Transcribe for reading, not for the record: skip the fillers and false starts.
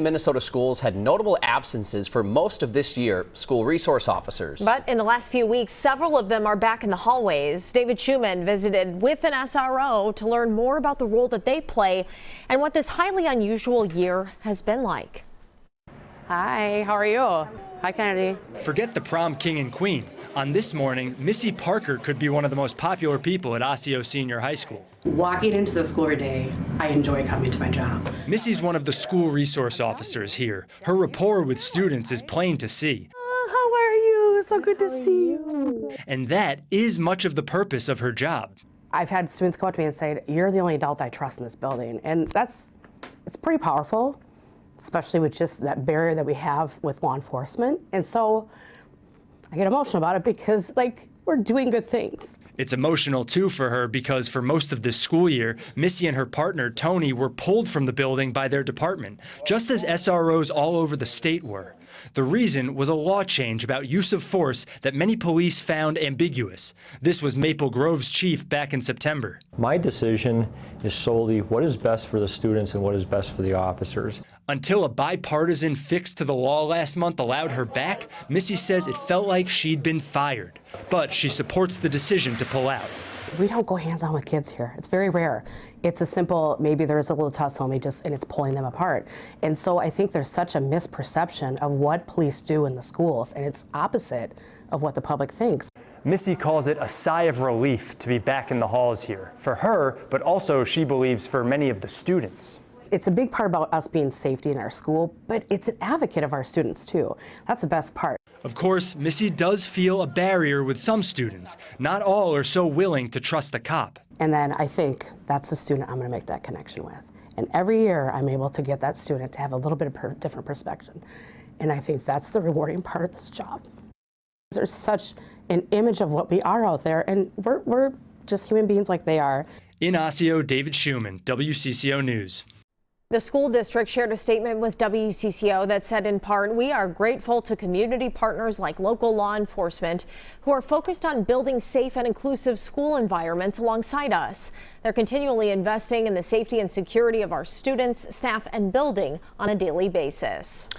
Minnesota schools had notable absences for most of this year, school resource officers. But in the last few weeks, several of them are back in the hallways. David Schuman visited with an SRO to learn more about the role that they play and what this highly unusual year has been like. Hi, how are you? Hi, Kennedy. Forget the prom king and queen. On this morning, Missy Parker could be one of the most popular people at Osseo Senior High School. Walking into the school every day, I enjoy coming to my job. Missy's one of the school resource officers here. Her rapport with students is plain to see. How are you? So good to see you. And that is much of the purpose of her job. I've had students come up to me and say, "You're the only adult I trust in this building." And it's pretty powerful, especially with just that barrier that we have with law enforcement. And so I get emotional about it because, we're doing good things. It's emotional, too, for her because for most of this school year, Missy and her partner, Tony, were pulled from the building by their department, just as SROs all over the state were. The reason was a law change about use of force that many police found ambiguous. This was Maple Grove's chief back in September. My decision is solely what is best for the students and what is best for the officers. Until a bipartisan fix to the law last month allowed her back, Missy says it felt like she'd been fired. But she supports the decision to pull out. We don't go hands-on with kids here. It's very rare. It's a simple, maybe there's a little tussle, and it's pulling them apart. And so I think there's such a misperception of what police do in the schools, and it's opposite of what the public thinks. Missy calls it a sigh of relief to be back in the halls here. For her, but also she believes for many of the students. It's a big part about us being safety in our school, but it's an advocate of our students too. That's the best part. Of course, Missy does feel a barrier with some students. Not all are so willing to trust a cop. And then I think that's the student I'm going to make that connection with. And every year I'm able to get that student to have a little bit of a different perspective. And I think that's the rewarding part of this job. There's such an image of what we are out there, and we're just human beings like they are. In Osseo, David Schuman, WCCO News. The school district shared a statement with WCCO that said in part, "We are grateful to community partners like local law enforcement who are focused on building safe and inclusive school environments alongside us. They're continually investing in the safety and security of our students, staff, and building on a daily basis."